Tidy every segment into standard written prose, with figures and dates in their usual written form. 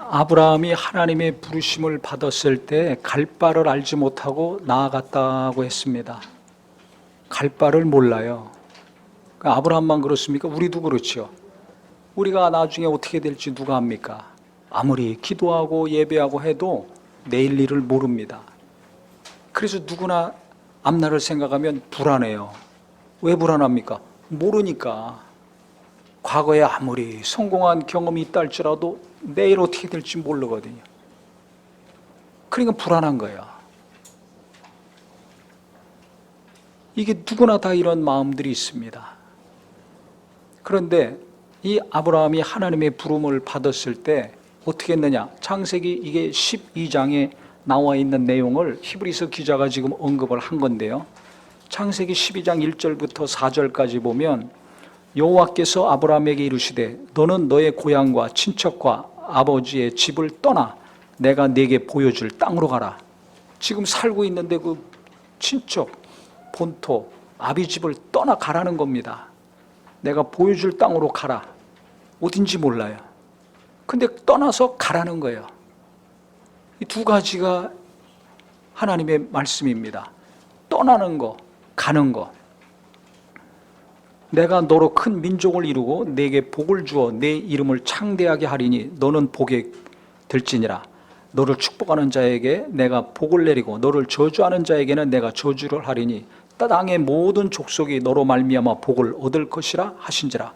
아브라함이 하나님의 부르심을 받았을 때 갈 바를 알지 못하고 나아갔다고 했습니다. 갈 바를 몰라요. 아브라함만 그렇습니까? 우리도 그렇죠. 우리가 나중에 어떻게 될지 누가 압니까? 아무리 기도하고 예배하고 해도 내일 일을 모릅니다. 그래서 누구나 앞날을 생각하면 불안해요. 왜 불안합니까? 모르니까. 과거에 아무리 성공한 경험이 있다 할지라도 내일 어떻게 될지 모르거든요. 그러니까 불안한 거예요. 이게 누구나 다 이런 마음들이 있습니다. 그런데 이 아브라함이 하나님의 부름을 받았을 때 어떻게 했느냐? 창세기 이게 12장에 나와 있는 내용을 히브리서 기자가 지금 언급을 한 건데요. 창세기 12장 1절부터 4절까지 보면 여호와께서 아브라함에게 이르시되 너는 너의 고향과 친척과 아버지의 집을 떠나 내가 네게 보여줄 땅으로 가라. 지금 살고 있는데 그 친척, 본토, 아비 집을 떠나 가라는 겁니다. 내가 보여줄 땅으로 가라. 어딘지 몰라요. 근데 떠나서 가라는 거예요. 이 두 가지가 하나님의 말씀입니다. 떠나는 거, 가는 거. 내가 너로 큰 민족을 이루고 내게 복을 주어 내 이름을 창대하게 하리니 너는 복이 될지니라. 너를 축복하는 자에게 내가 복을 내리고 너를 저주하는 자에게는 내가 저주를 하리니 땅의 모든 족속이 너로 말미암아 복을 얻을 것이라 하신지라.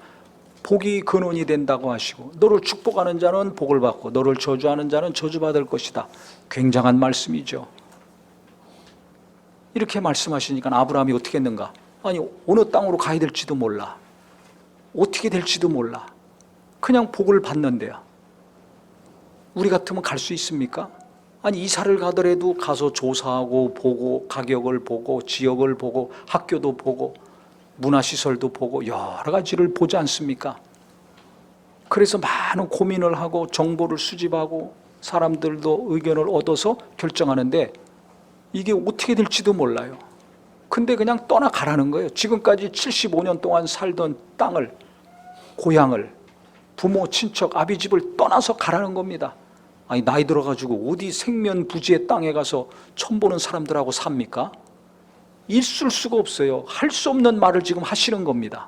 복이 근원이 된다고 하시고 너를 축복하는 자는 복을 받고 너를 저주하는 자는 저주받을 것이다. 굉장한 말씀이죠. 이렇게 말씀하시니까 아브라함이 어떻게 했는가? 아니 어느 땅으로 가야 될지도 몰라. 어떻게 될지도 몰라. 그냥 복을 받는데요. 우리 같으면 갈 수 있습니까? 아니 이사를 가더라도 가서 조사하고 보고 가격을 보고 지역을 보고 학교도 보고 문화시설도 보고 여러 가지를 보지 않습니까? 그래서 많은 고민을 하고 정보를 수집하고 사람들도 의견을 얻어서 결정하는데 이게 어떻게 될지도 몰라요. 근데 그냥 떠나가라는 거예요. 지금까지 75년 동안 살던 땅을, 고향을, 부모, 친척, 아비 집을 떠나서 가라는 겁니다. 아니 나이 들어가지고 어디 생면부지의 땅에 가서 처음 보는 사람들하고 삽니까? 있을 수가 없어요. 할 수 없는 말을 지금 하시는 겁니다.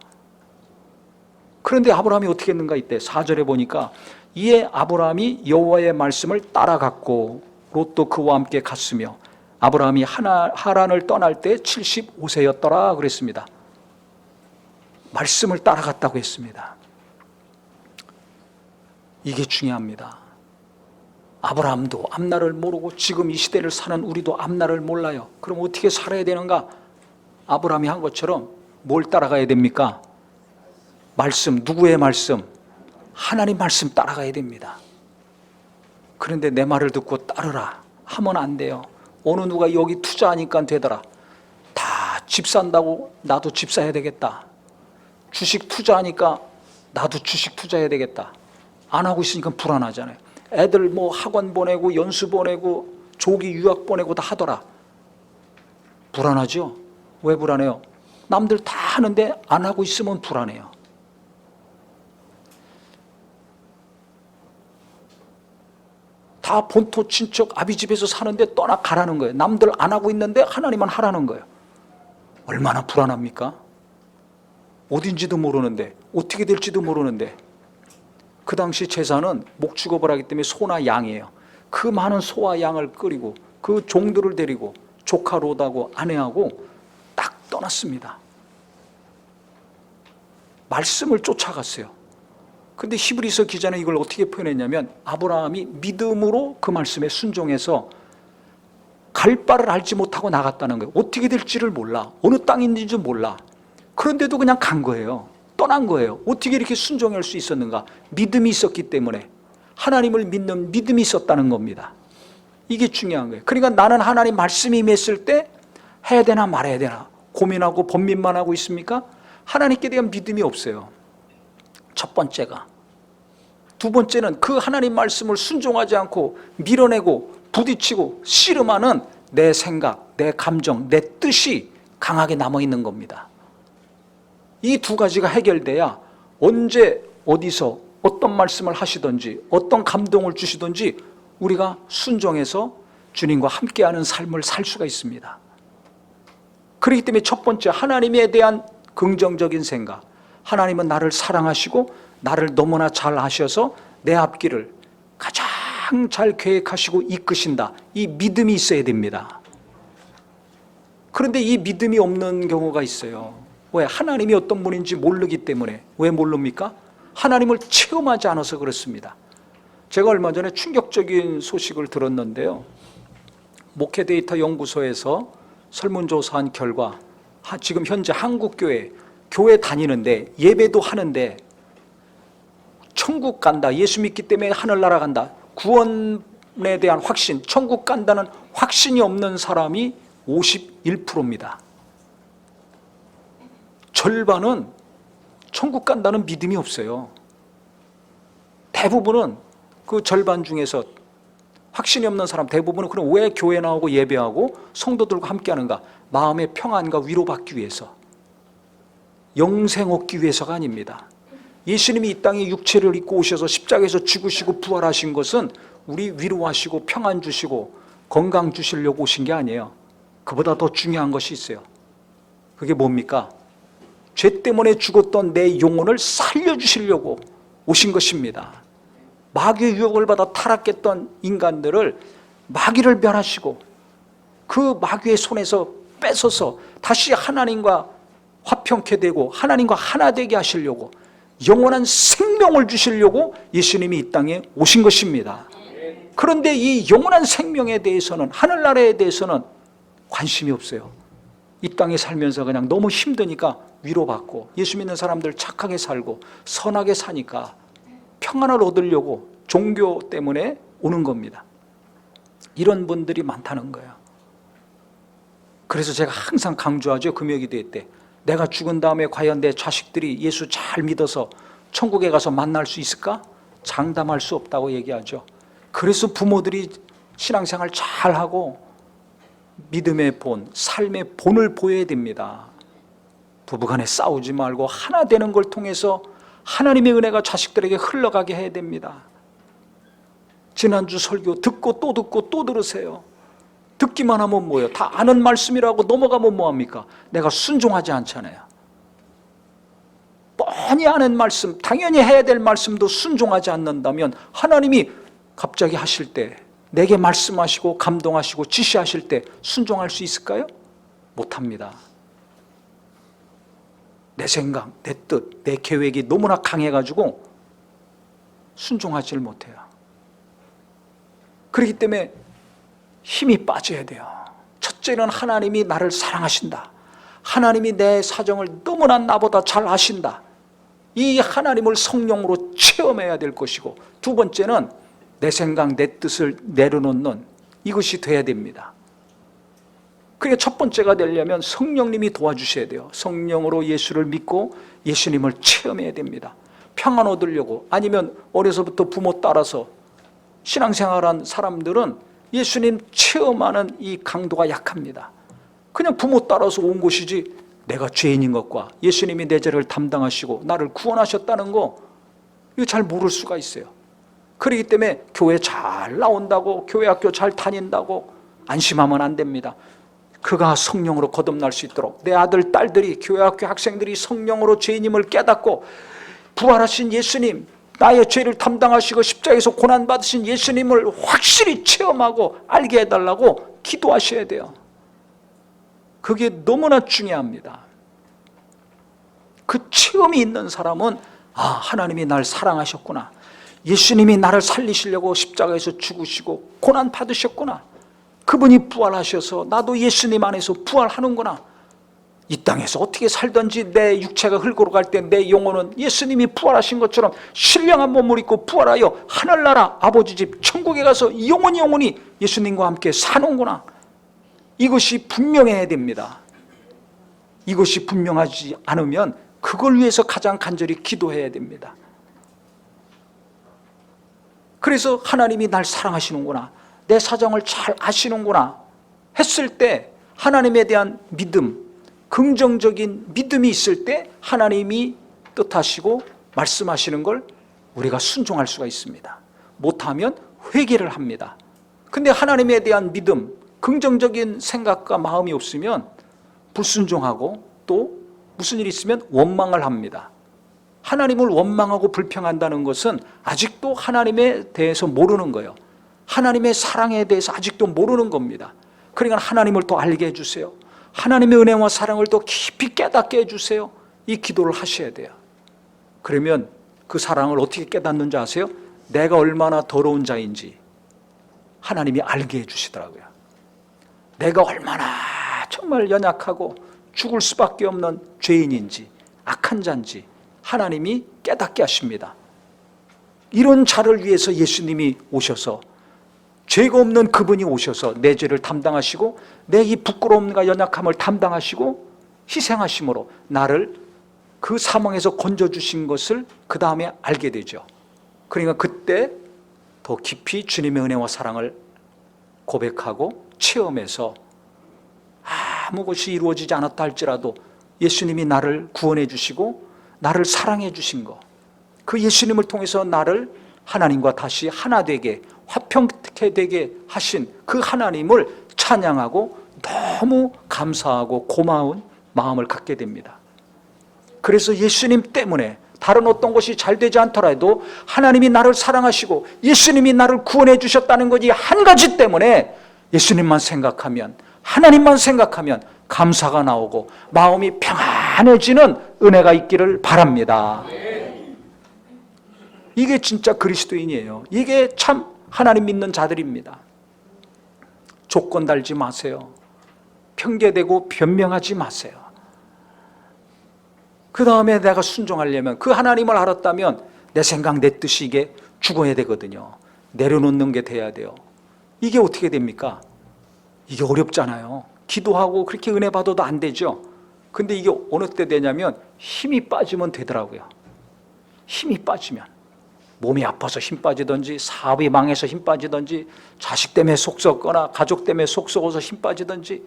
그런데 아브라함이 어떻게 했는가 이때 4절에 보니까 이에 아브라함이 여호와의 말씀을 따라갔고 롯도 그와 함께 갔으며 아브라함이 하란을 떠날 때 75세였더라 그랬습니다. 말씀을 따라갔다고 했습니다. 이게 중요합니다. 아브라함도 앞날을 모르고 지금 이 시대를 사는 우리도 앞날을 몰라요. 그럼 어떻게 살아야 되는가? 아브라함이 한 것처럼 뭘 따라가야 됩니까? 말씀, 누구의 말씀? 하나님 말씀 따라가야 됩니다. 그런데 내 말을 듣고 따르라 하면 안 돼요. 어느 누가 여기 투자하니까 되더라. 다 집 산다고 나도 집 사야 되겠다. 주식 투자하니까 나도 주식 투자해야 되겠다. 안 하고 있으니까 불안하잖아요. 애들 뭐 학원 보내고 연수 보내고 조기 유학 보내고 다 하더라. 불안하죠? 왜 불안해요? 남들 다 하는데 안 하고 있으면 불안해요. 다 본토 친척 아비 집에서 사는데 떠나가라는 거예요. 남들 안 하고 있는데 하나님은 하라는 거예요. 얼마나 불안합니까? 어딘지도 모르는데 어떻게 될지도 모르는데 그 당시 제사는 목축업을 하기 때문에 소나 양이에요. 그 많은 소와 양을 끓이고 그 종들을 데리고 조카 롯하고 아내하고 딱 떠났습니다. 말씀을 쫓아갔어요. 근데 히브리서 기자는 이걸 어떻게 표현했냐면 아브라함이 믿음으로 그 말씀에 순종해서 갈 바를 알지 못하고 나갔다는 거예요. 어떻게 될지를 몰라. 어느 땅인지 몰라. 그런데도 그냥 간 거예요. 떠난 거예요. 어떻게 이렇게 순종할 수 있었는가? 믿음이 있었기 때문에 하나님을 믿는 믿음이 있었다는 겁니다. 이게 중요한 거예요. 그러니까 나는 하나님 말씀이 임했을 때 해야 되나 말아야 되나 고민하고 번민만 하고 있습니까? 하나님께 대한 믿음이 없어요. 첫 번째가. 두 번째는 그 하나님 말씀을 순종하지 않고 밀어내고 부딪히고 씨름하는 내 생각, 내 감정, 내 뜻이 강하게 남아있는 겁니다. 이 두 가지가 해결돼야 언제 어디서 어떤 말씀을 하시든지 어떤 감동을 주시든지 우리가 순종해서 주님과 함께하는 삶을 살 수가 있습니다. 그렇기 때문에 첫 번째, 하나님에 대한 긍정적인 생각. 하나님은 나를 사랑하시고 나를 너무나 잘 아셔서 내 앞길을 가장 잘 계획하시고 이끄신다. 이 믿음이 있어야 됩니다. 그런데 이 믿음이 없는 경우가 있어요. 왜? 하나님이 어떤 분인지 모르기 때문에. 왜 모릅니까? 하나님을 체험하지 않아서 그렇습니다. 제가 얼마 전에 충격적인 소식을 들었는데요. 목회데이터 연구소에서 설문조사한 결과 지금 현재 한국교회 다니는데 예배도 하는데 천국 간다, 예수 믿기 때문에 하늘나라 간다, 구원에 대한 확신, 천국 간다는 확신이 없는 사람이 51%입니다. 절반은 천국 간다는 믿음이 없어요. 대부분은 그 절반 중에서 확신이 없는 사람 대부분은 그럼 왜 교회 나오고 예배하고 성도들과 함께 하는가? 마음의 평안과 위로받기 위해서, 영생 얻기 위해서가 아닙니다. 예수님이 이 땅에 육체를 입고 오셔서 십자가에서 죽으시고 부활하신 것은 우리 위로하시고 평안 주시고 건강 주시려고 오신 게 아니에요. 그보다 더 중요한 것이 있어요. 그게 뭡니까? 죄 때문에 죽었던 내 영혼을 살려주시려고 오신 것입니다. 마귀의 유혹을 받아 타락했던 인간들을 마귀를 멸하시고 그 마귀의 손에서 뺏어서 다시 하나님과 화평케 되고 하나님과 하나 되게 하시려고, 영원한 생명을 주시려고 예수님이 이 땅에 오신 것입니다. 그런데 이 영원한 생명에 대해서는, 하늘나라에 대해서는 관심이 없어요. 이 땅에 살면서 그냥 너무 힘드니까 위로받고, 예수 믿는 사람들 착하게 살고 선하게 사니까 평안을 얻으려고 종교 때문에 오는 겁니다. 이런 분들이 많다는 거예요. 그래서 제가 항상 강조하죠. 금요기도회 때 내가 죽은 다음에 과연 내 자식들이 예수 잘 믿어서 천국에 가서 만날 수 있을까? 장담할 수 없다고 얘기하죠. 그래서 부모들이 신앙생활 잘하고 믿음의 본, 삶의 본을 보여야 됩니다. 부부간에 싸우지 말고 하나 되는 걸 통해서 하나님의 은혜가 자식들에게 흘러가게 해야 됩니다. 지난주 설교 듣고 또 들으세요. 듣기만 하면 뭐예요? 다 아는 말씀이라고 넘어가면 뭐합니까? 내가 순종하지 않잖아요. 뻔히 아는 말씀, 당연히 해야 될 말씀도 순종하지 않는다면 하나님이 갑자기 하실 때, 내게 말씀하시고 감동하시고 지시하실 때 순종할 수 있을까요? 못합니다. 내 생각, 내 뜻, 내 계획이 너무나 강해가지고 순종하지를 못해요. 그렇기 때문에 힘이 빠져야 돼요. 첫째는 하나님이 나를 사랑하신다. 하나님이 내 사정을 너무나 나보다 잘 아신다. 이 하나님을 성령으로 체험해야 될 것이고, 두 번째는 내 생각, 내 뜻을 내려놓는 이것이 돼야 됩니다. 그게 첫 번째가 되려면 성령님이 도와주셔야 돼요. 성령으로 예수를 믿고 예수님을 체험해야 됩니다. 평안 얻으려고, 아니면 어려서부터 부모 따라서 신앙생활한 사람들은 예수님 체험하는 이 강도가 약합니다. 그냥 부모 따라서 온 것이지, 내가 죄인인 것과 예수님이 내 죄를 담당하시고 나를 구원하셨다는 거, 이거 잘 모를 수가 있어요. 그렇기 때문에 교회 잘 나온다고, 교회 학교 잘 다닌다고 안심하면 안 됩니다. 그가 성령으로 거듭날 수 있도록 내 아들, 딸들이, 교회 학교 학생들이 성령으로 죄인임을 깨닫고 부활하신 예수님, 나의 죄를 담당하시고 십자가에서 고난받으신 예수님을 확실히 체험하고 알게 해달라고 기도하셔야 돼요. 그게 너무나 중요합니다. 그 체험이 있는 사람은 하나님이 날 사랑하셨구나, 예수님이 나를 살리시려고 십자가에서 죽으시고 고난 받으셨구나, 그분이 부활하셔서 나도 예수님 안에서 부활하는구나, 이 땅에서 어떻게 살든지 내 육체가 흙으로 갈 때 내 영혼은 예수님이 부활하신 것처럼 신령한 몸을 입고 부활하여 하늘나라 아버지 집 천국에 가서 영원히 예수님과 함께 사는구나. 이것이 분명해야 됩니다. 이것이 분명하지 않으면 그걸 위해서 가장 간절히 기도해야 됩니다. 그래서 하나님이 날 사랑하시는구나, 내 사정을 잘 아시는구나 했을 때 하나님에 대한 믿음, 긍정적인 믿음이 있을 때 하나님이 뜻하시고 말씀하시는 걸 우리가 순종할 수가 있습니다. 못하면 회개를 합니다. 근데 하나님에 대한 믿음, 긍정적인 생각과 마음이 없으면 불순종하고 또 무슨 일이 있으면 원망을 합니다. 하나님을 원망하고 불평한다는 것은 아직도 하나님에 대해서 모르는 거예요. 하나님의 사랑에 대해서 아직도 모르는 겁니다. 그러니까 하나님을 더 알게 해주세요. 하나님의 은혜와 사랑을 더 깊이 깨닫게 해주세요. 이 기도를 하셔야 돼요. 그러면 그 사랑을 어떻게 깨닫는지 아세요? 내가 얼마나 더러운 자인지 하나님이 알게 해주시더라고요. 내가 얼마나 정말 연약하고 죽을 수밖에 없는 죄인인지 악한 자인지 하나님이 깨닫게 하십니다. 이런 자를 위해서 예수님이 오셔서, 죄가 없는 그분이 오셔서 내 죄를 담당하시고 내 이 부끄러움과 연약함을 담당하시고 희생하심으로 나를 그 사망에서 건져주신 것을 그 다음에 알게 되죠. 그러니까 그때 더 깊이 주님의 은혜와 사랑을 고백하고 체험해서 아무 것이 이루어지지 않았다 할지라도 예수님이 나를 구원해 주시고 나를 사랑해 주신 것, 그 예수님을 통해서 나를 하나님과 다시 하나 되게, 화평케 되게 하신 그 하나님을 찬양하고 너무 감사하고 고마운 마음을 갖게 됩니다. 그래서 예수님 때문에 다른 어떤 것이 잘 되지 않더라도 하나님이 나를 사랑하시고 예수님이 나를 구원해 주셨다는 것이 한 가지 때문에 예수님만 생각하면, 하나님만 생각하면 감사가 나오고 마음이 평안해지는 은혜가 있기를 바랍니다. 이게 진짜 그리스도인이에요. 이게 참 하나님 믿는 자들입니다. 조건 달지 마세요. 핑계대고 변명하지 마세요. 그 다음에 내가 순종하려면, 그 하나님을 알았다면 내 생각 내 뜻이 이게 죽어야 되거든요. 내려놓는 게 돼야 돼요. 이게 어떻게 됩니까? 이게 어렵잖아요. 기도하고 그렇게 은혜 받아도 안 되죠. 근데 이게 어느 때 되냐면 힘이 빠지면 되더라고요. 힘이 빠지면, 몸이 아파서 힘 빠지든지, 사업이 망해서 힘 빠지든지, 자식 때문에 속 썩거나 가족 때문에 속 썩어서 힘 빠지든지,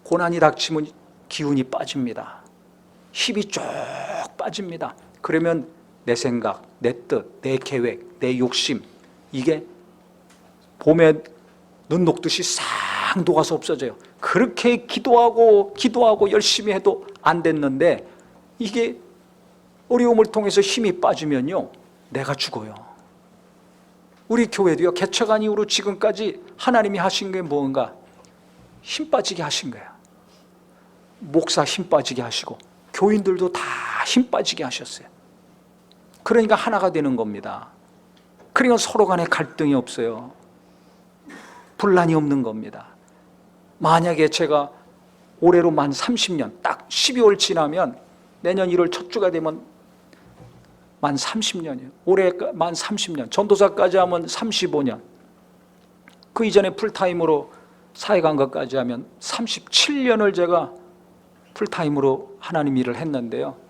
고난이 닥치면 기운이 빠집니다. 힘이 쭉 빠집니다. 그러면 내 생각, 내 뜻, 내 계획, 내 욕심, 이게 봄에 눈 녹듯이 싹 녹아서 없어져요. 그렇게 기도하고 열심히 해도 안 됐는데, 이게 어려움을 통해서 힘이 빠지면요, 내가 죽어요. 우리 교회도요, 개척한 이후로 지금까지 하나님이 하신 게 뭔가? 힘 빠지게 하신 거예요. 목사 힘 빠지게 하시고 교인들도 다 힘 빠지게 하셨어요. 그러니까 하나가 되는 겁니다. 그러니까 서로 간에 갈등이 없어요. 분란이 없는 겁니다. 만약에 제가 올해로 만 30년, 딱 12월 지나면 내년 1월 첫 주가 되면 만 30년이에요. 올해 만 30년, 전도사까지 하면 35년, 그 이전에 풀타임으로 사회 간 것까지 하면 37년을 제가 풀타임으로 하나님 일을 했는데요.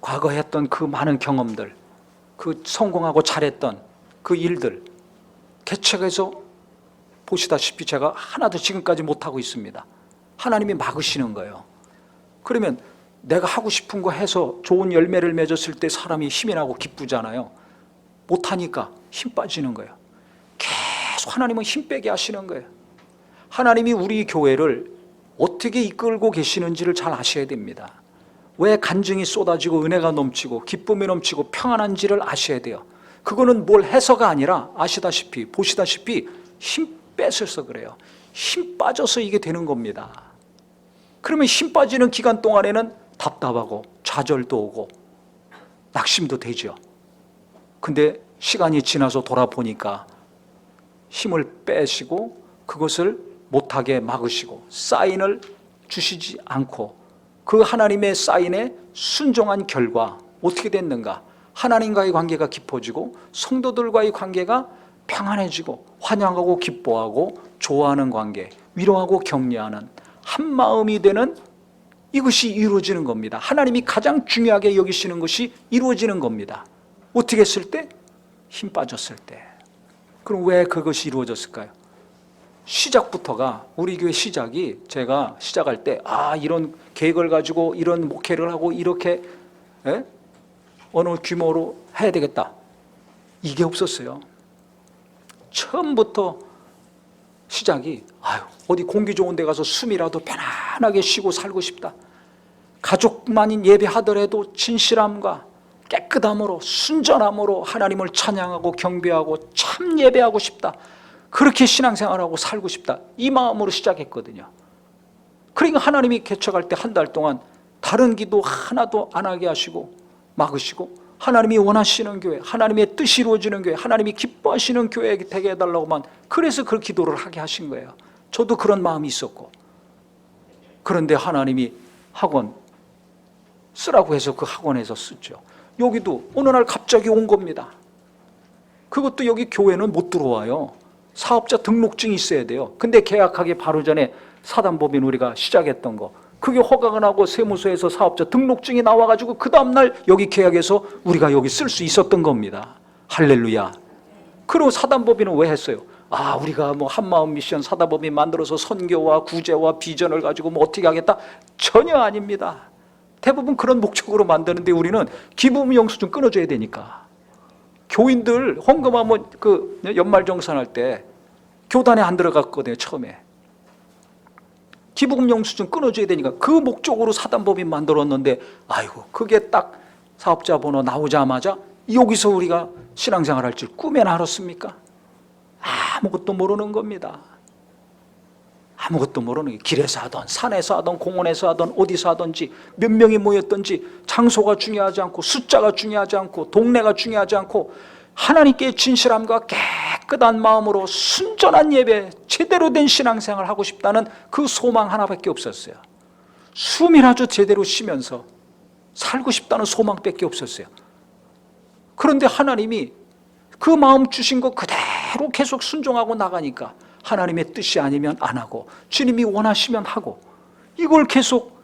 과거에 했던 그 많은 경험들, 그 성공하고 잘했던 그 일들, 개척해서 보시다시피 제가 하나도 지금까지 못하고 있습니다. 하나님이 막으시는 거예요. 그러면 내가 하고 싶은 거 해서 좋은 열매를 맺었을 때 사람이 힘이 나고 기쁘잖아요. 못하니까 힘 빠지는 거예요. 계속 하나님은 힘 빼게 하시는 거예요. 하나님이 우리 교회를 어떻게 이끌고 계시는지를 잘 아셔야 됩니다. 왜 간증이 쏟아지고 은혜가 넘치고 기쁨이 넘치고 평안한지를 아셔야 돼요. 그거는 뭘 해서가 아니라 아시다시피 보시다시피 힘 뺏어서 그래요. 힘 빠져서 이게 되는 겁니다. 그러면 힘 빠지는 기간 동안에는 답답하고 좌절도 오고 낙심도 되죠. 근데 시간이 지나서 돌아보니까 힘을 빼시고 그것을 못하게 막으시고 사인을 주시지 않고 그 하나님의 사인에 순종한 결과 어떻게 됐는가? 하나님과의 관계가 깊어지고 성도들과의 관계가 평안해지고 환영하고 기뻐하고 좋아하는 관계, 위로하고 격려하는 한 마음이 되는, 이것이 이루어지는 겁니다. 하나님이 가장 중요하게 여기시는 것이 이루어지는 겁니다. 어떻게 했을 때? 힘 빠졌을 때. 그럼 왜 그것이 이루어졌을까요? 시작부터가, 우리 교회 시작이, 제가 시작할 때 이런 계획을 가지고 이런 목회를 하고 이렇게 어느 규모로 해야 되겠다, 이게 없었어요. 처음부터 시작이 어디 공기 좋은 데 가서 숨이라도 편안하게 쉬고 살고 싶다, 가족만인 예배하더라도 진실함과 깨끗함으로 순전함으로 하나님을 찬양하고 경배하고 참 예배하고 싶다, 그렇게 신앙생활하고 살고 싶다, 이 마음으로 시작했거든요. 그러니까 하나님이 개척할 때 한 달 동안 다른 기도 하나도 안 하게 하시고 막으시고, 하나님이 원하시는 교회, 하나님의 뜻이 이루어지는 교회, 하나님이 기뻐하시는 교회 되게 해달라고만, 그래서 그 기도를 하게 하신 거예요. 저도 그런 마음이 있었고. 그런데 하나님이 학원 쓰라고 해서 그 학원에서 쓰죠. 여기도 어느 날 갑자기 온 겁니다. 그것도 여기 교회는 못 들어와요. 사업자 등록증이 있어야 돼요. 근데 계약하기 바로 전에 사단법인 우리가 시작했던 거, 그게 허가가 나고 세무서에서 사업자 등록증이 나와가지고 그 다음날 여기 계약해서 우리가 여기 쓸 수 있었던 겁니다. 할렐루야. 그리고 사단법인은 왜 했어요? 우리가 뭐 한마음 미션 사단법인 만들어서 선교와 구제와 비전을 가지고 뭐 어떻게 하겠다? 전혀 아닙니다. 대부분 그런 목적으로 만드는데 우리는 기부금 영수증 끊어줘야 되니까. 교인들 헌금하면 그 연말정산할 때 교단에 안 들어갔거든요, 처음에. 기부금 영수증 끊어줘야 되니까 그 목적으로 사단법인 만들었는데, 그게 딱 사업자 번호 나오자마자 여기서 우리가 신앙생활 할 줄 꿈에나 알았습니까? 아무것도 모르는 겁니다. 아무것도 모르는 게, 길에서 하던 산에서 하던 공원에서 하던 어디서 하든지 몇 명이 모였든지 장소가 중요하지 않고 숫자가 중요하지 않고 동네가 중요하지 않고 하나님께 진실함과 깨끗한 마음으로 순전한 예배, 제대로 된 신앙생활을 하고 싶다는 그 소망 하나밖에 없었어요. 숨이라도 제대로 쉬면서 살고 싶다는 소망밖에 없었어요. 그런데 하나님이 그 마음 주신 거 그대로 계속 순종하고 나가니까 하나님의 뜻이 아니면 안 하고 주님이 원하시면 하고, 이걸 계속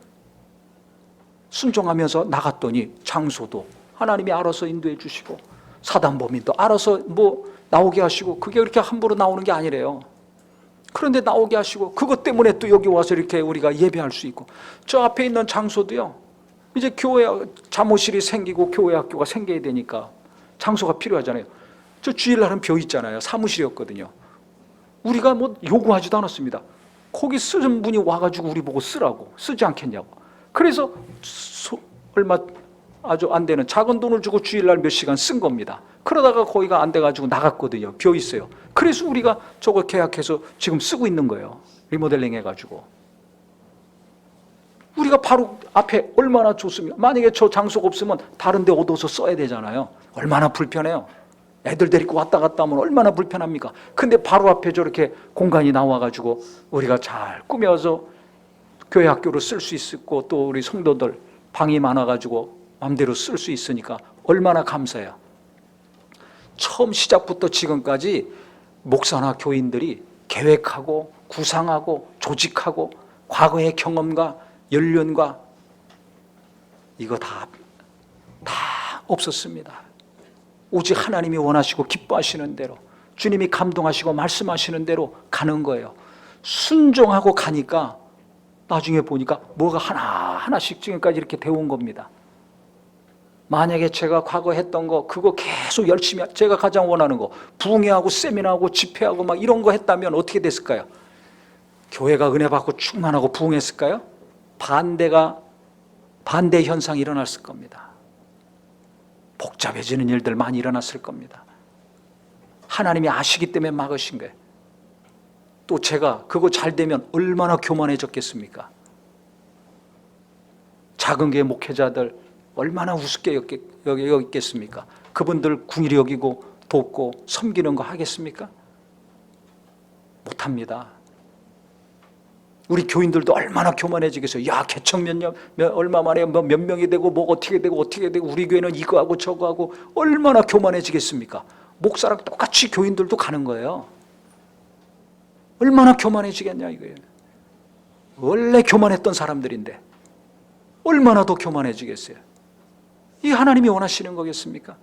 순종하면서 나갔더니 장소도 하나님이 알아서 인도해 주시고 사단법인도 알아서 뭐 나오게 하시고, 그게 그렇게 함부로 나오는 게 아니래요. 그런데 나오게 하시고, 그것 때문에 또 여기 와서 이렇게 우리가 예배할 수 있고, 저 앞에 있는 장소도요, 이제 교회 잠옷실이 생기고 교회 학교가 생겨야 되니까 장소가 필요하잖아요. 저 주일날은 비어 있잖아요. 사무실이었거든요. 우리가 뭐 요구하지도 않았습니다. 거기 쓰는 분이 와가지고 우리 보고 쓰라고, 쓰지 않겠냐고. 그래서 얼마 아주 안 되는 작은 돈을 주고 주일날 몇 시간 쓴 겁니다. 그러다가 거기가 안 돼가지고 나갔거든요. 비어 있어요. 그래서 우리가 저거 계약해서 지금 쓰고 있는 거예요. 리모델링 해가지고. 우리가 바로 앞에 얼마나 좋습니까? 만약에 저 장소가 없으면 다른 데 얻어서 써야 되잖아요. 얼마나 불편해요. 애들 데리고 왔다 갔다 하면 얼마나 불편합니까? 근데 바로 앞에 저렇게 공간이 나와가지고 우리가 잘 꾸며서 교회 학교로 쓸 수 있고, 또 우리 성도들 방이 많아가지고 마음대로 쓸 수 있으니까 얼마나 감사해요. 처음 시작부터 지금까지 목사나 교인들이 계획하고 구상하고 조직하고 과거의 경험과 연륜과 이거 다 없었습니다. 오직 하나님이 원하시고 기뻐하시는 대로, 주님이 감동하시고 말씀하시는 대로 가는 거예요. 순종하고 가니까 나중에 보니까 뭐가 하나씩 지금까지 이렇게 되어온 겁니다. 만약에 제가 과거 했던 거 그거 계속 열심히, 제가 가장 원하는 거 부흥회하고 세미나하고 집회하고 막 이런 거 했다면 어떻게 됐을까요? 교회가 은혜 받고 충만하고 부흥했을까요? 반대 현상이 일어났을 겁니다. 복잡해지는 일들 많이 일어났을 겁니다. 하나님이 아시기 때문에 막으신 거예요. 또 제가 그거 잘 되면 얼마나 교만해졌겠습니까? 작은 교회 목회자들 얼마나 우습게 여기겠습니까? 그분들 궁일이 여기고 돕고 섬기는 거 하겠습니까? 못합니다. 우리 교인들도 얼마나 교만해지겠어요. 야, 개척 얼마 만에 몇 명이 되고 뭐 어떻게 되고 우리 교회는 이거 하고 저거 하고, 얼마나 교만해지겠습니까? 목사랑 똑같이 교인들도 가는 거예요. 얼마나 교만해지겠냐 이거예요. 원래 교만했던 사람들인데 얼마나 더 교만해지겠어요. 이 하나님이 원하시는 거겠습니까?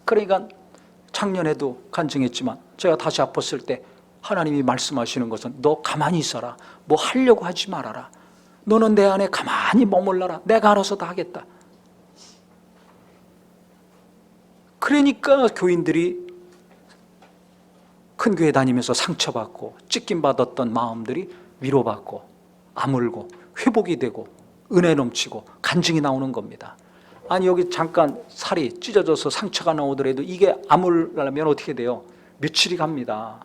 그러니까 작년에도 간증했지만 제가 다시 아팠을 때 하나님이 말씀하시는 것은 너 가만히 있어라. 뭐 하려고 하지 말아라. 너는 내 안에 가만히 머물러라. 내가 알아서 다 하겠다. 그러니까 교인들이 큰 교회 다니면서 상처받고 찢김받았던 마음들이 위로받고 아물고 회복이 되고 은혜 넘치고 간증이 나오는 겁니다. 아니 여기 잠깐 살이 찢어져서 상처가 나오더라도 이게 아물려면 어떻게 돼요? 며칠이 갑니다.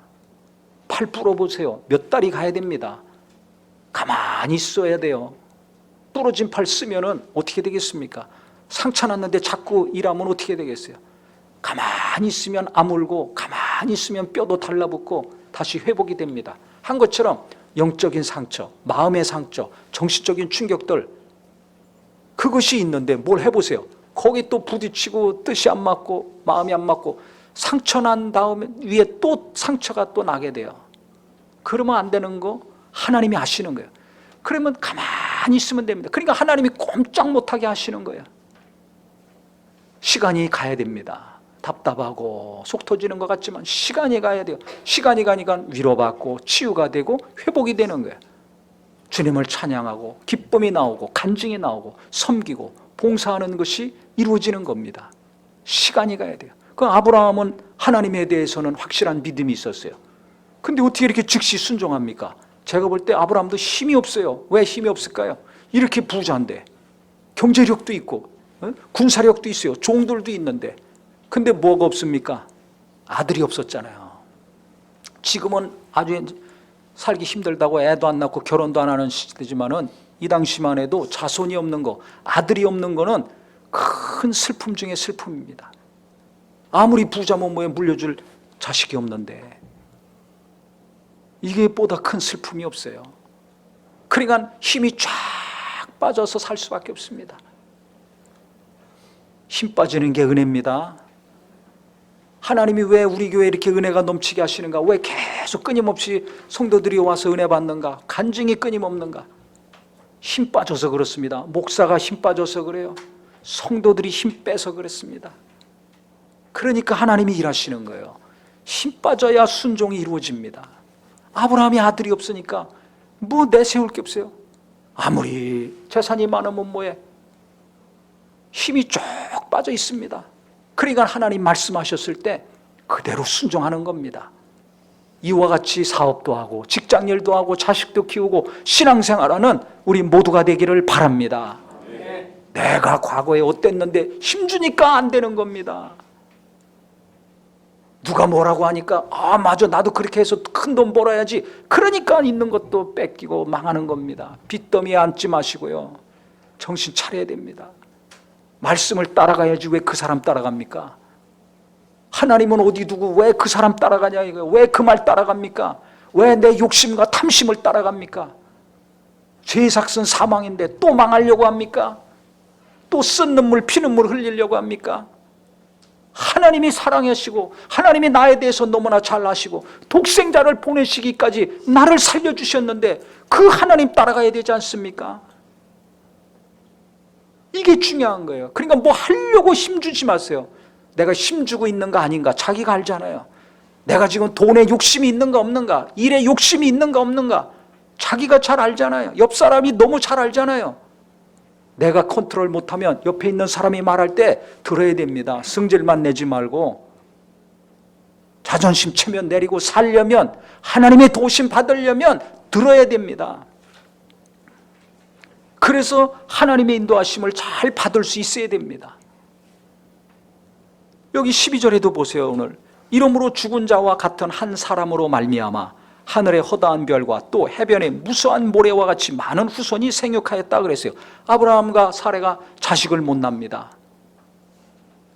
팔 불어보세요. 몇 달이 가야 됩니다. 가만히 있어야 돼요. 부러진 팔 쓰면은 어떻게 되겠습니까? 상처 났는데 자꾸 일하면 어떻게 되겠어요? 가만히 있으면 아물고 가만히 있으면 뼈도 달라붙고 다시 회복이 됩니다. 한 것처럼 영적인 상처, 마음의 상처, 정신적인 충격들 그것이 있는데 뭘 해보세요. 거기 또 부딪히고 뜻이 안 맞고 마음이 안 맞고 상처 난 다음에 위에 또 상처가 또 나게 돼요. 그러면 안 되는 거 하나님이 아시는 거예요. 그러면 가만히 있으면 됩니다. 그러니까 하나님이 꼼짝 못하게 하시는 거예요. 시간이 가야 됩니다. 답답하고 속 터지는 것 같지만 시간이 가야 돼요. 시간이 가니까 위로받고 치유가 되고 회복이 되는 거예요. 주님을 찬양하고 기쁨이 나오고 간증이 나오고 섬기고 봉사하는 것이 이루어지는 겁니다. 시간이 가야 돼요. 그 아브라함은 하나님에 대해서는 확실한 믿음이 있었어요. 근데 어떻게 이렇게 즉시 순종합니까? 제가 볼 때 아브라함도 힘이 없어요. 왜 힘이 없을까요? 이렇게 부자인데 경제력도 있고 군사력도 있어요. 종들도 있는데 근데 뭐가 없습니까? 아들이 없었잖아요. 지금은 아주 살기 힘들다고 애도 안 낳고 결혼도 안 하는 시대지만은 이 당시만 해도 자손이 없는 거, 아들이 없는 거는 큰 슬픔 중에 슬픔입니다. 아무리 부자 모모에 물려줄 자식이 없는데 이게 보다 큰 슬픔이 없어요. 그러니까 힘이 쫙 빠져서 살 수밖에 없습니다. 힘 빠지는 게 은혜입니다. 하나님이 왜 우리 교회에 이렇게 은혜가 넘치게 하시는가? 왜 계속 끊임없이 성도들이 와서 은혜 받는가? 간증이 끊임없는가? 힘 빠져서 그렇습니다. 목사가 힘 빠져서 그래요. 성도들이 힘 빼서 그렇습니다. 그러니까 하나님이 일하시는 거예요. 힘 빠져야 순종이 이루어집니다. 아브라함이 아들이 없으니까 뭐 내세울 게 없어요. 아무리 재산이 많으면 뭐해? 힘이 쭉 빠져 있습니다. 그러니까 하나님 말씀하셨을 때 그대로 순종하는 겁니다. 이와 같이 사업도 하고 직장일도 하고 자식도 키우고 신앙생활하는 우리 모두가 되기를 바랍니다. 내가 과거에 어땠는데 힘주니까 안 되는 겁니다. 누가 뭐라고 하니까 맞아 나도 그렇게 해서 큰 돈 벌어야지 그러니까 있는 것도 뺏기고 망하는 겁니다. 빚더미에 앉지 마시고요. 정신 차려야 됩니다. 말씀을 따라가야지 왜 그 사람 따라갑니까? 하나님은 어디 두고 왜 그 사람 따라가냐 이거예요. 왜 그 말 따라갑니까? 왜 내 욕심과 탐심을 따라갑니까? 죄의 삭은 사망인데 또 망하려고 합니까? 또 쓴 눈물 피눈물 흘리려고 합니까? 하나님이 사랑하시고 하나님이 나에 대해서 너무나 잘 아시고 독생자를 보내시기까지 나를 살려주셨는데 그 하나님 따라가야 되지 않습니까? 이게 중요한 거예요. 그러니까 뭐 하려고 힘주지 마세요. 내가 힘주고 있는가 아닌가 자기가 알잖아요. 내가 지금 돈에 욕심이 있는가 없는가, 일에 욕심이 있는가 없는가 자기가 잘 알잖아요. 옆 사람이 너무 잘 알잖아요. 내가 컨트롤 못하면 옆에 있는 사람이 말할 때 들어야 됩니다. 승질만 내지 말고 자존심 체면 내리고 살려면 하나님의 도우심 받으려면 들어야 됩니다. 그래서 하나님의 인도하심을 잘 받을 수 있어야 됩니다. 여기 12절에도 보세요. 오늘 이러므로 죽은 자와 같은 한 사람으로 말미암아 하늘의 허다한 별과 또 해변의 무수한 모래와 같이 많은 후손이 생육하였다 그랬어요. 아브라함과 사레가 자식을 못 납니다.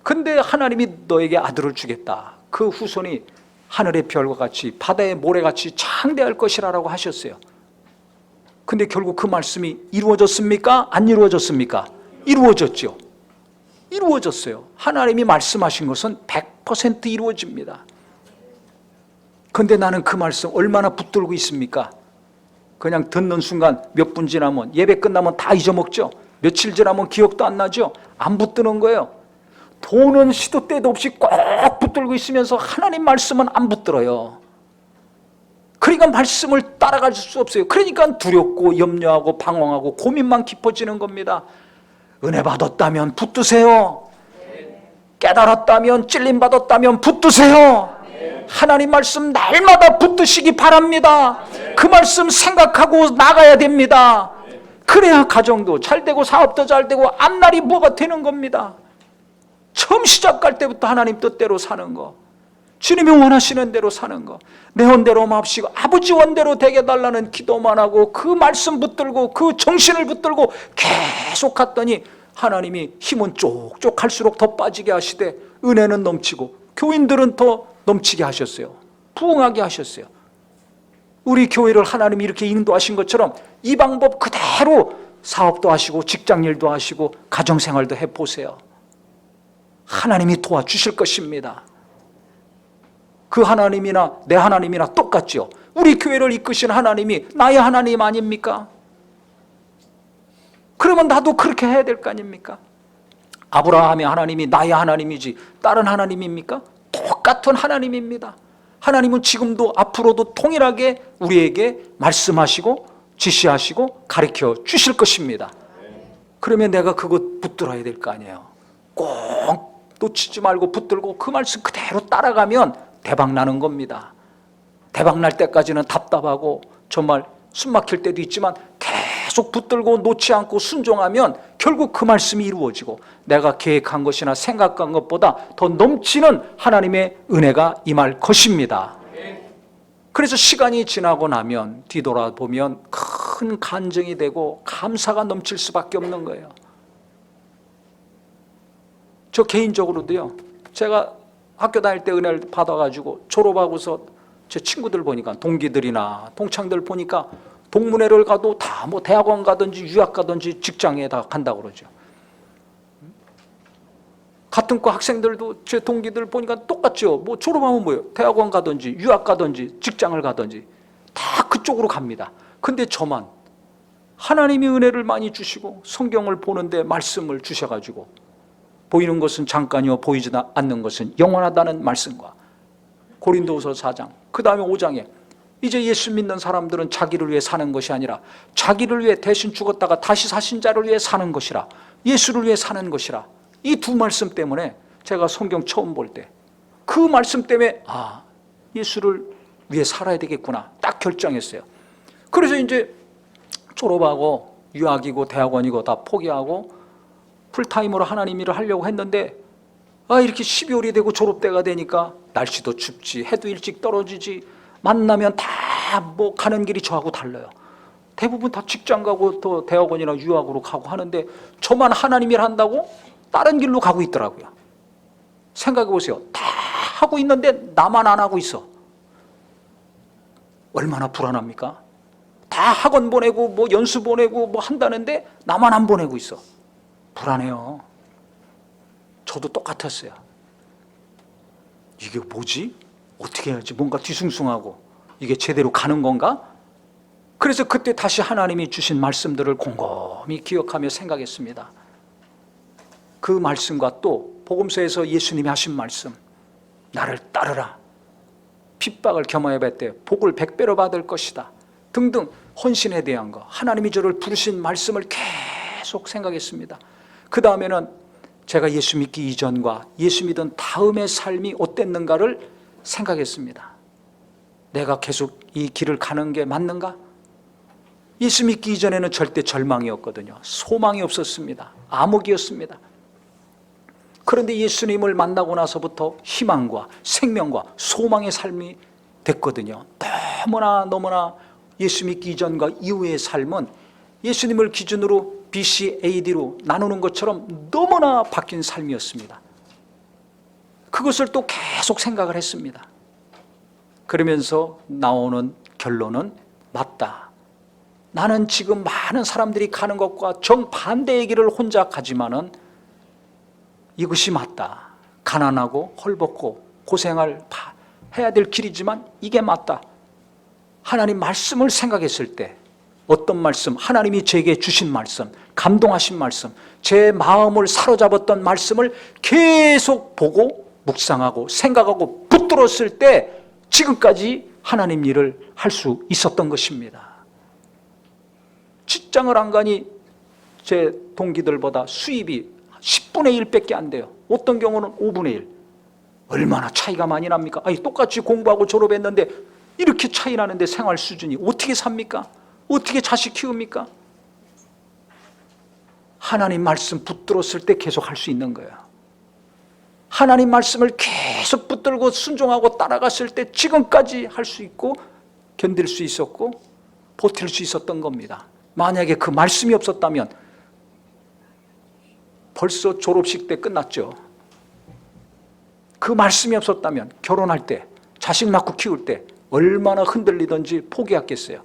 근데 하나님이 너에게 아들을 주겠다. 그 후손이 하늘의 별과 같이 바다의 모래같이 창대할 것이라고 하셨어요. 근데 결국 그 말씀이 이루어졌습니까? 안 이루어졌습니까? 이루어졌죠. 이루어졌어요. 하나님이 말씀하신 것은 100% 이루어집니다. 근데 나는 그 말씀 얼마나 붙들고 있습니까? 그냥 듣는 순간 몇 분 지나면 예배 끝나면 다 잊어먹죠. 며칠 지나면 기억도 안 나죠. 안 붙드는 거예요. 돈은 시도 때도 없이 꼭 붙들고 있으면서 하나님 말씀은 안 붙들어요. 그러니까 말씀을 따라갈 수 없어요. 그러니까 두렵고 염려하고 방황하고 고민만 깊어지는 겁니다. 은혜 받았다면 붙드세요. 깨달았다면, 찔림받았다면 붙드세요. 하나님 말씀 날마다 붙드시기 바랍니다. 그 말씀 생각하고 나가야 됩니다. 그래야 가정도 잘 되고 사업도 잘 되고 앞날이 뭐가 되는 겁니다. 처음 시작할 때부터 하나님 뜻대로 사는 거, 주님이 원하시는 대로 사는 거, 내 원대로 맙시고 아버지 원대로 되게 해달라는 기도만 하고 그 말씀 붙들고 그 정신을 붙들고 계속 갔더니 하나님이 힘은 쪽쪽 갈수록 더 빠지게 하시되 은혜는 넘치고 교인들은 더 넘치게 하셨어요. 부흥하게 하셨어요. 우리 교회를 하나님이 이렇게 인도하신 것처럼 이 방법 그대로 사업도 하시고 직장일도 하시고 가정생활도 해보세요. 하나님이 도와주실 것입니다. 그 하나님이나 내 하나님이나 똑같죠. 우리 교회를 이끄신 하나님이 나의 하나님 아닙니까? 그러면 나도 그렇게 해야 될 거 아닙니까? 아브라함의 하나님이 나의 하나님이지 다른 하나님입니까? 똑같은 하나님입니다. 하나님은 지금도 앞으로도 통일하게 우리에게 말씀하시고 지시하시고 가르쳐 주실 것입니다. 그러면 내가 그것 붙들어야 될 거 아니에요. 꼭 놓치지 말고 붙들고 그 말씀 그대로 따라가면 대박 나는 겁니다. 대박 날 때까지는 답답하고 정말 숨 막힐 때도 있지만 계속 붙들고 놓지 않고 순종하면 결국 그 말씀이 이루어지고 내가 계획한 것이나 생각한 것보다 더 넘치는 하나님의 은혜가 임할 것입니다. 그래서 시간이 지나고 나면 뒤돌아보면 큰 간증이 되고 감사가 넘칠 수밖에 없는 거예요. 저 개인적으로도요, 제가 학교 다닐 때 은혜를 받아가지고 졸업하고서 제 친구들 보니까 동기들이나 동창들 보니까 동문회를 가도 다 뭐 대학원 가든지 유학 가든지 직장에 다 간다고 그러죠. 같은 과 학생들도 제 동기들 보니까 똑같죠. 뭐 졸업하면 뭐예요? 대학원 가든지 유학 가든지 직장을 가든지 다 그쪽으로 갑니다. 근데 저만 하나님이 은혜를 많이 주시고 성경을 보는데 말씀을 주셔가지고 보이는 것은 잠깐이요 보이지 않는 것은 영원하다는 말씀과 고린도후서 4장 그 다음에 5장에 이제 예수 믿는 사람들은 자기를 위해 사는 것이 아니라 자기를 위해 대신 죽었다가 다시 사신 자를 위해 사는 것이라, 예수를 위해 사는 것이라. 이 두 말씀 때문에 제가 성경 처음 볼 때 그 말씀 때문에 예수를 위해 살아야 되겠구나 딱 결정했어요. 그래서 이제 졸업하고 유학이고 대학원이고 다 포기하고 풀타임으로 하나님 일을 하려고 했는데 이렇게 12월이 되고 졸업때가 되니까 날씨도 춥지, 해도 일찍 떨어지지, 만나면 다 뭐 가는 길이 저하고 달라요. 대부분 다 직장 가고 또 대학원이나 유학으로 가고 하는데 저만 하나님 일 한다고 다른 길로 가고 있더라고요. 생각해 보세요. 다 하고 있는데 나만 안 하고 있어. 얼마나 불안합니까? 다 학원 보내고 뭐 연수 보내고 뭐 한다는데 나만 안 보내고 있어. 불안해요. 저도 똑같았어요. 이게 뭐지? 어떻게 해야지? 뭔가 뒤숭숭하고 이게 제대로 가는 건가? 그래서 그때 다시 하나님이 주신 말씀들을 곰곰이 기억하며 생각했습니다. 그 말씀과 또 복음서에서 예수님이 하신 말씀, 나를 따르라, 핍박을 겸하여 뱉되 복을 100배로 받을 것이다 등등 헌신에 대한 거, 하나님이 저를 부르신 말씀을 계속 생각했습니다. 그 다음에는 제가 예수 믿기 이전과 예수 믿은 다음의 삶이 어땠는가를 생각했습니다. 내가 계속 이 길을 가는 게 맞는가? 예수 믿기 이전에는 절대 절망이었거든요. 소망이 없었습니다. 암흑이었습니다. 그런데 예수님을 만나고 나서부터 희망과 생명과 소망의 삶이 됐거든요. 너무나 예수 믿기 이전과 이후의 삶은 예수님을 기준으로 BC, AD로 나누는 것처럼 너무나 바뀐 삶이었습니다. 그것을 또 계속 생각을 했습니다. 그러면서 나오는 결론은 맞다. 나는 지금 많은 사람들이 가는 것과 정반대의 길을 혼자 가지만은 이것이 맞다. 가난하고 헐벗고 해야 될 길이지만 이게 맞다. 하나님 말씀을 생각했을 때 어떤 말씀, 하나님이 제게 주신 말씀, 감동하신 말씀, 제 마음을 사로잡았던 말씀을 계속 보고 묵상하고 생각하고 붙들었을 때 지금까지 하나님 일을 할 수 있었던 것입니다. 직장을 안 가니 제 동기들보다 수입이 10분의 1밖에 안 돼요. 어떤 경우는 5분의 1. 얼마나 차이가 많이 납니까? 아니, 똑같이 공부하고 졸업했는데 이렇게 차이 나는데 생활 수준이 어떻게 삽니까? 어떻게 자식 키웁니까? 하나님 말씀 붙들었을 때 계속 할 수 있는 거예요. 하나님 말씀을 계속 붙들고 순종하고 따라갔을 때 지금까지 할 수 있고 견딜 수 있었고 버틸 수 있었던 겁니다. 만약에 그 말씀이 없었다면 벌써 졸업식 때 끝났죠. 그 말씀이 없었다면 결혼할 때, 자식 낳고 키울 때 얼마나 흔들리던지 포기했겠어요.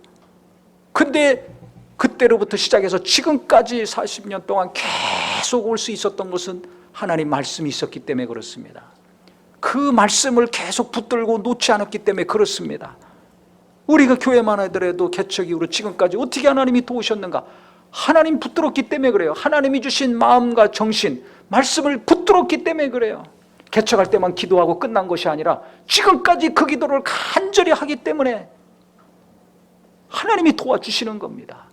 근데 그때로부터 시작해서 지금까지 40년 동안 계속 올 수 있었던 것은 하나님 말씀이 있었기 때문에 그렇습니다. 그 말씀을 계속 붙들고 놓지 않았기 때문에 그렇습니다. 우리가 교회만 하더라도 개척 이후로 지금까지 어떻게 하나님이 도우셨는가? 하나님 붙들었기 때문에 그래요. 하나님이 주신 마음과 정신, 말씀을 붙들었기 때문에 그래요. 개척할 때만 기도하고 끝난 것이 아니라 지금까지 그 기도를 간절히 하기 때문에 하나님이 도와주시는 겁니다.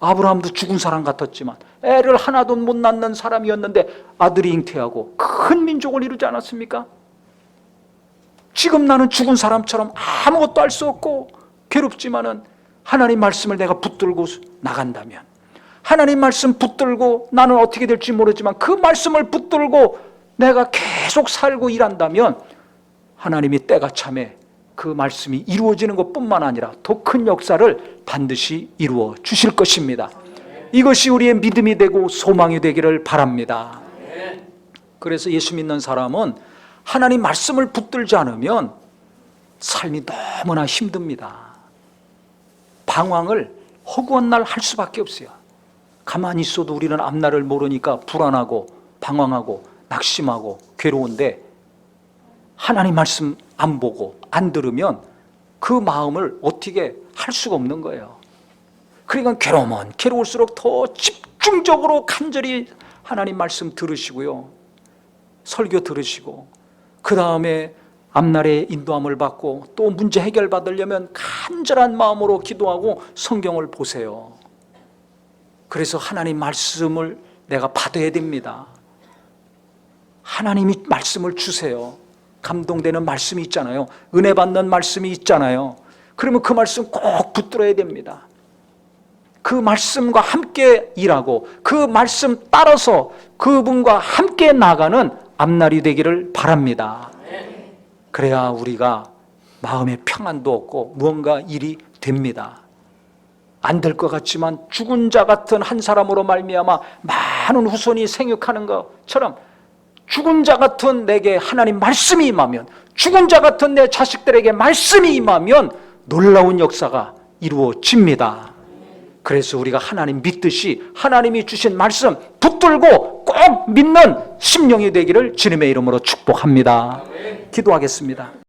아브라함도 죽은 사람 같았지만 애를 하나도 못 낳는 사람이었는데 아들이 잉태하고 큰 민족을 이루지 않았습니까? 지금 나는 죽은 사람처럼 아무것도 할 수 없고 괴롭지만은 하나님 말씀을 내가 붙들고 나간다면, 하나님 말씀 붙들고 나는 어떻게 될지 모르지만 그 말씀을 붙들고 내가 계속 살고 일한다면 하나님이 때가 참에 그 말씀이 이루어지는 것뿐만 아니라 더 큰 역사를 반드시 이루어 주실 것입니다. 이것이 우리의 믿음이 되고 소망이 되기를 바랍니다. 그래서 예수 믿는 사람은 하나님 말씀을 붙들지 않으면 삶이 너무나 힘듭니다. 방황을 허구한 날 할 수밖에 없어요. 가만히 있어도 우리는 앞날을 모르니까 불안하고 방황하고 낙심하고 괴로운데 하나님 말씀 안 보고 안 들으면 그 마음을 어떻게 할 수가 없는 거예요. 그러니까 괴로우면 괴로울수록 더 집중적으로 간절히 하나님 말씀 들으시고요, 설교 들으시고, 그 다음에 앞날에 인도함을 받고 또 문제 해결 받으려면 간절한 마음으로 기도하고 성경을 보세요. 그래서 하나님 말씀을 내가 받아야 됩니다. 하나님이 말씀을 주세요. 감동되는 말씀이 있잖아요. 은혜 받는 말씀이 있잖아요. 그러면 그 말씀 꼭 붙들어야 됩니다. 그 말씀과 함께 일하고 그 말씀 따라서 그분과 함께 나가는 앞날이 되기를 바랍니다. 그래야 우리가 마음에 평안도 얻고 무언가 일이 됩니다. 안 될 것 같지만 죽은 자 같은 한 사람으로 말미암아 많은 후손이 생육하는 것처럼 죽은 자 같은 내게 하나님 말씀이 임하면, 죽은 자 같은 내 자식들에게 말씀이 임하면 놀라운 역사가 이루어집니다. 그래서 우리가 하나님 믿듯이 하나님이 주신 말씀 붙들고 꼭 믿는 심령이 되기를 주님의 이름으로 축복합니다. 기도하겠습니다.